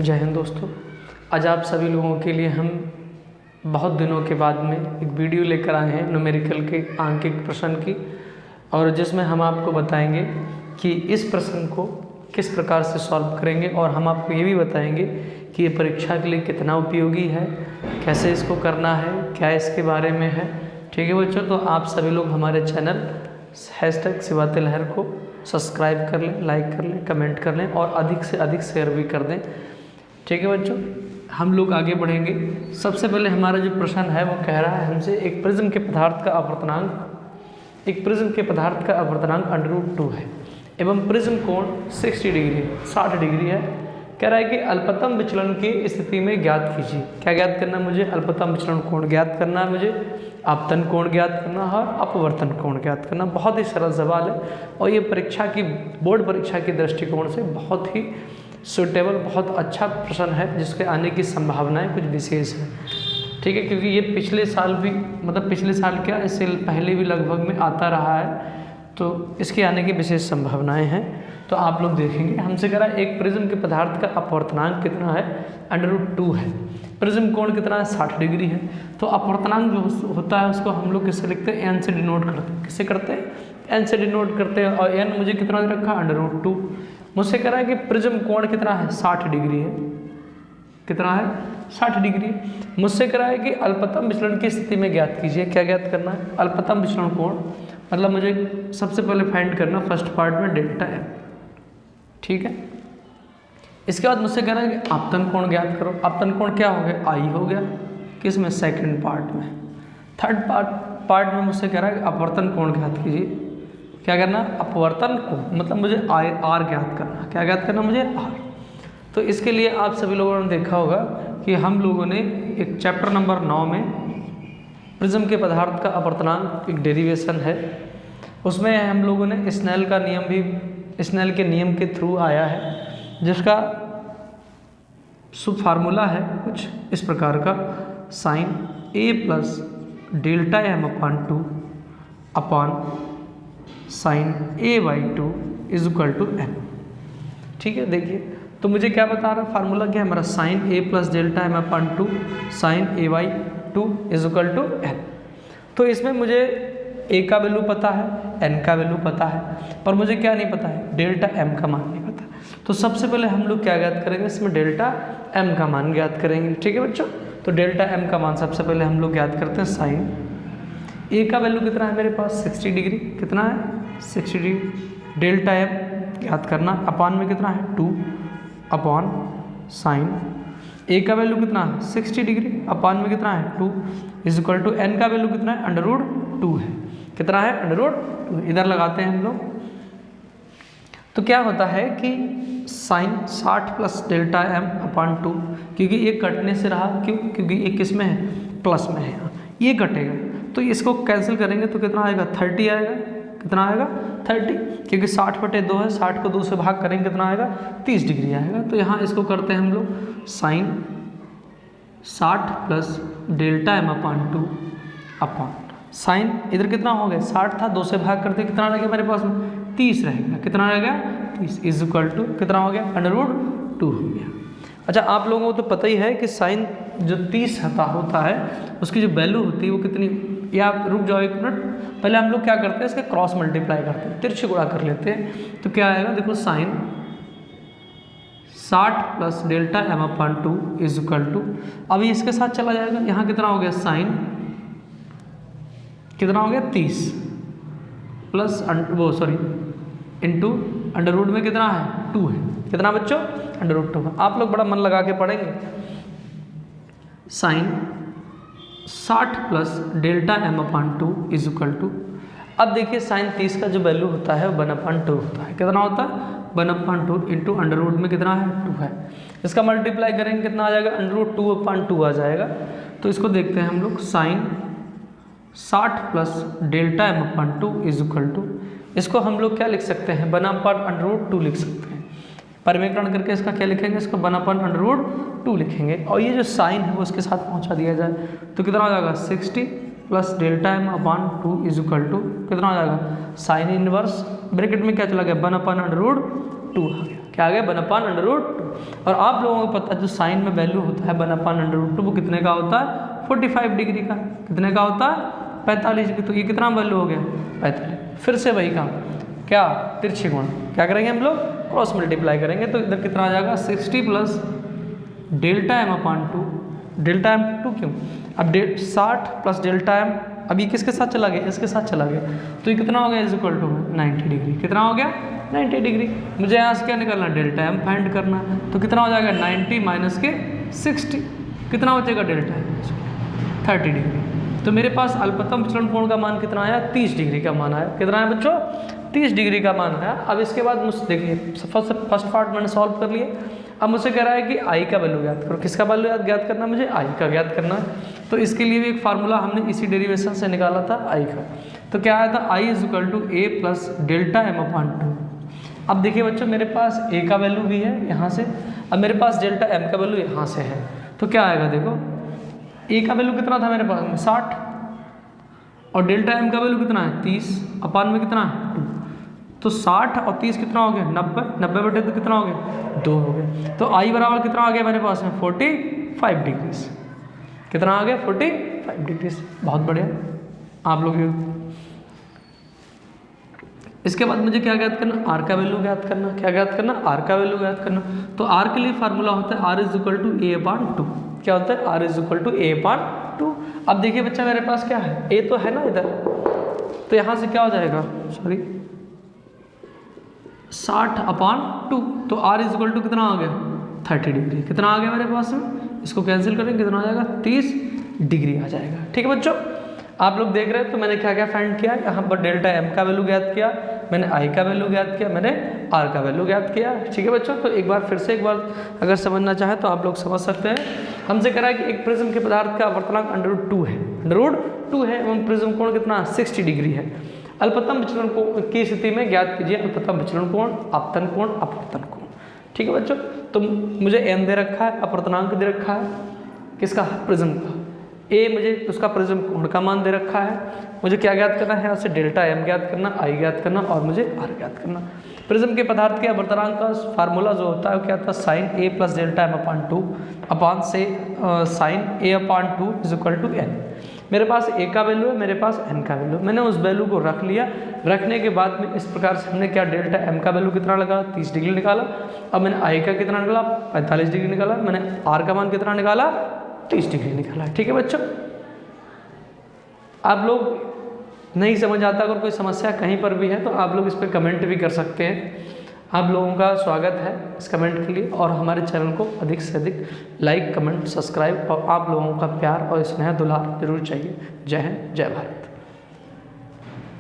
जय हिंद दोस्तों। आज आप सभी लोगों के लिए हम बहुत दिनों के बाद में एक वीडियो लेकर आए हैं न्यूमेरिकल के आंकिक प्रश्न की, और जिसमें हम आपको बताएंगे कि इस प्रश्न को किस प्रकार से सॉल्व करेंगे, और हम आपको ये भी बताएंगे कि ये परीक्षा के लिए कितना उपयोगी है, कैसे इसको करना है, क्या इसके बारे में है। ठीक है बच्चों, तो आप सभी लोग हमारे चैनल #शिवाते-लहर को सब्सक्राइब कर लें, लाइक कर लें, कमेंट कर लें और अधिक से अधिक शेयर भी कर दें। ठीक है बच्चों, हम लोग आगे बढ़ेंगे। सबसे पहले हमारा जो प्रश्न है वो कह रहा है हमसे एक प्रिज्म के पदार्थ का अपवर्तनांक √2 है एवं प्रिज्म कोण 60 डिग्री है। कह रहा है कि अल्पतम विचलन की स्थिति में ज्ञात कीजिए। क्या ज्ञात करना है मुझे? अल्पतम विचलन कोण ज्ञात करना है मुझे, आपतन कोण ज्ञात करना है और अपवर्तन कोण ज्ञात करना। बहुत ही सरल सवाल है और ये बोर्ड परीक्षा की दृष्टिकोण से बहुत ही सूटेबल, बहुत अच्छा प्रश्न है जिसके आने की संभावनाएं कुछ विशेष हैं। ठीक है, क्योंकि ये पिछले साल क्या, इससे पहले भी लगभग में आता रहा है, तो इसके आने की विशेष संभावनाएं हैं। तो आप लोग देखेंगे, हमसे कह रहा है एक प्रिज्म के पदार्थ का अपवर्तनांक कितना है? √2 है। प्रिज्म कोण कितना है? 60 डिग्री है। तो अपवर्तनांक जो होता है उसको हम लोग किससे लिखते हैं? n से डिनोट करते हैं। किससे करते हैं? n से डिनोट करते हैं। और n मुझे कितना दे रखा? √2। मुझसे कह रहा है कि प्रिज्म कोण कितना है? 60 डिग्री है। कितना है? 60 डिग्री। मुझसे कह रहा है कि अल्पतम विचलन की स्थिति में ज्ञात कीजिए। क्या ज्ञात करना है? अल्पतम विचलन कोण, मतलब मुझे सबसे पहले फाइंड करना फर्स्ट पार्ट में डेल्टा m। ठीक है, इसके बाद मुझसे कह रहा है कि आपतन कोण ज्ञात करो। आपतन कोण क्या हो गया? I हो गया। किस में? सेकंड पार्ट में। थर्ड पार्ट में मुझसे कह रहा है कि अपवर्तन कोण ज्ञात कीजिए। क्या करना? अपवर्तन कोण, मतलब मुझे R ज्ञात करना। क्या ज्ञात करना मुझे? R। तो इसके लिए आप सभी लोगों ने देखा होगा कि हम लोगों ने एक चैप्टर नंबर 9 में प्रिज्म के पदार्थ का अपवर्तनांक एक डेरिवेशन है, उसमें हम लोगों ने स्नेल के नियम के थ्रू आया है, जिसका फार्मूला है कुछ इस प्रकार का, sin A + Δm/2 upon sin A/2 = n। ठीक है, देखिए तो मुझे क्या बता रहा है फार्मूला? क्या है हमारा? sin A + Δm/2 sin A/2 = n। तो इसमें मुझे A का वैल्यू पता है, n का वैल्यू पता है, पर मुझे क्या नहीं पता है? डेल्टा m का मान नहीं पता। तो सबसे पहले हम लोग क्या ज्ञात करेंगे? इसमें डेल्टा m का मान ज्ञात करेंगे। ठीक है बच्चों, तो डेल्टा m का मान सबसे पहले हम लोग ज्ञात करते हैं। साइन A का वैल्यू कितना है मेरे पास? 60 डिग्री। कितना है? 60 डिग्री। डेल्टा m ज्ञात करना, अपान में कितना है? 2 अपॉन साइन A का वैल्यू कितना है? 60 डिग्री, अपान में कितना है? 2 = n का वैल्यू कितना है? √2 है। कितना है? √2। इधर लगाते हैं हम लोग। तो क्या होता है कि साइन 60 + Δm/2, क्योंकि ये कटने से रहा, क्यों? क्योंकि ये किस में है? प्लस में है, ये कटेगा तो इसको कैंसिल करेंगे तो कितना आएगा? 30 आएगा। कितना आएगा? 30, क्योंकि 60/2 है, 60 को 2 से भाग करेंगे कितना आएगा? 30 डिग्री आएगा। तो यहाँ इसको करते हैं हम लोग, साइन 60 + Δm/2 अपॉन साइन, इधर कितना हो गया? 60 था, 2 से भाग करते कितना रह गया मेरे पास में? 30 रहेगा। कितना रह गया? 30 = कितना हो गया? √2 हो गया। अच्छा, आप लोगों को तो पता ही है कि साइन जो 30 होता है उसकी जो वैल्यू होती है वो कितनी, या आप रुक जाओ एक मिनट, पहले हम लोग क्या करते हैं? इसके क्रॉस मल्टीप्लाई करते हैं, तिरछे गुणा कर लेते हैं। तो क्या आएगा? देखो, साइन 60 + Δm/2 = अभी इसके साथ चला जाएगा। यहाँ कितना हो गया? साइन कितना हो गया? 30 प्लस इंटू अंडर में कितना है? 2 है। कितना बच्चों? √2 है। आप लोग बड़ा मन लगा के पढ़ेंगे। साइन 60 + Δm/2 = अब देखिए साइन 30 का जो वैल्यू होता है 1/2 होता है। कितना होता है? 1/2 इंटू अंडर में कितना है? 2 है। इसका मल्टीप्लाई करेंगे कितना आ जाएगा? √2/2 आ जाएगा। तो इसको देखते हैं हम लोग, साइन 60 + Δm/2 = इसको हम लोग क्या लिख सकते हैं? 1/√2 लिख सकते हैं। परिमेकरण करके इसका क्या लिखेंगे? इसको 1/√2 लिखेंगे, और ये जो साइन है वो उसके साथ पहुंचा दिया जाए तो कितना हो जाएगा? 60 + Δm/2 = कितना हो जाएगा? साइन इनवर्स ब्रैकेट में क्या चला गया? 1/√2 आ गया। क्या क्या आ गया 1/√2। और आप लोगों को पता है जो साइन में वैल्यू होता है 1/√2 वो कितने का होता है 45 डिग्री का। कितने का होता है 45 डिग्री। तो ये कितना वैल्यू हो गया 45। फिर से वही काम क्या तिरछे गुण क्या करेंगे हम लोग क्रॉस मल्टीप्लाई करेंगे। तो इधर कितना आ जाएगा 60 plus delta m/2। Delta m/2 क्यों अब 60 प्लस डेल्टा m अब ये किसके साथ चला गया इसके साथ चला गया। तो ये कितना हो गया इज इक्वल टू 90 डिग्री। कितना हो गया 90 डिग्री। मुझे यहाँ से क्या निकालना डेल्टा m फाइंड करना है। तो कितना हो जाएगा 90 माइनस के 60 कितना बचेगा डेल्टा m 30 डिग्री। तो मेरे पास अल्पतम विचलन कोण का मान कितना आया 30 डिग्री का मान आया। कितना है बच्चों 30 डिग्री का मान आया। अब इसके बाद मुझसे देखिए फर्स्ट पार्ट मैंने सॉल्व कर लिया। अब मुझसे कह रहा है कि आई का वैल्यू ज्ञात करो। किसका वैल्यू ज्ञात करना मुझे आई का ज्ञात करना है। तो इसके लिए भी एक फार्मूला हमने इसी डेरिवेशन से निकाला था आई का। तो क्या आया था I is equal to a plus delta m/2। अब देखिए बच्चों मेरे पास ए का वैल्यू भी है यहाँ से। अब मेरे पास डेल्टा m का वैल्यू यहाँ से है। तो क्या आएगा देखो ए का वैल्यू कितना था मेरे पास में 60 और डेल्टा m का वैल्यू कितना है 30 अपान में कितना है 2। तो 60 और 30 कितना हो गया 90 90 बटे तो कितना हो गया 2 हो गया। तो आई बराबर कितना आ गया मेरे पास में 45 डिग्री। कितना आ गया 45 डिग्री। बहुत बढ़िया आप लोग। इसके बाद मुझे क्या ज्ञात करना आर का वैल्यू ज्ञात करना। क्या ज्ञात करना आर का वैल्यू ज्ञात करना। तो आर के लिए फार्मूला होता है are is equal to a/2। क्या होता है are is equal to a/2। अब देखिए बच्चा मेरे पास क्या है ए तो है ना इधर। तो यहाँ से क्या हो जाएगा सॉरी 60/2। तो आर इज इक्वल टू कितना आ गया 30 डिग्री। कितना आ गया मेरे पास में इसको कैंसिल करेंगे कितना आ जाएगा 30 डिग्री आ जाएगा। ठीक है बच्चों आप लोग देख रहे हैं। तो मैंने क्या क्या फाइंड किया यहाँ पर डेल्टा m का वैल्यू ज्ञात किया, मैंने आई का वैल्यू ज्ञात किया, मैंने आर का वैल्यू ज्ञात किया। ठीक है बच्चों। तो एक बार फिर से एक बार अगर समझना चाहें तो आप लोग समझ सकते हैं। हमसे कह रहा है कि एक प्रिज्म के पदार्थ का अवर्तनांक √2 है √2 है एवं प्रिज्म कोण कितना 60 डिग्री है। अल्पतम विचलन कोण की स्थिति में ज्ञात कीजिए अल्पतम विचलन कोण आपतन कोण अपवर्तन कोण। ठीक है बच्चों। तो मुझे m दे रखा है अपवर्तनांक दे रखा है किसका प्रिज्म का। ए मुझे उसका प्रिज्म कोण का मान दे रखा है। मुझे क्या ज्ञात करना है यहाँ से डेल्टा m ज्ञात करना आई ज्ञात करना और मुझे आर ज्ञात करना। प्रिज्म के पदार्थ के अवर्तनांक का फार्मूला जो होता है वो क्या था sine a plus delta m/2 upon से sine a/2 is equal to n। मेरे पास a का वैल्यू है मेरे पास n का वैल्यू। मैंने उस वैल्यू को रख लिया। रखने के बाद में इस प्रकार से हमने क्या डेल्टा m का वैल्यू कितना लगा 30 डिग्री निकाला। अब मैंने i का कितना निकाला 45 डिग्री निकाला। मैंने r का मान कितना निकाला 30 डिग्री निकाला। ठीक है बच्चों। आप लोग नहीं समझ आता अगर कोई समस्या कहीं पर भी है तो आप लोग इस पर कमेंट भी कर सकते हैं। आप लोगों का स्वागत है इस कमेंट के लिए। और हमारे चैनल को अधिक से अधिक लाइक कमेंट सब्सक्राइब और आप लोगों का प्यार और स्नेह दुलार जरूर चाहिए। जय हिंद जय भारत।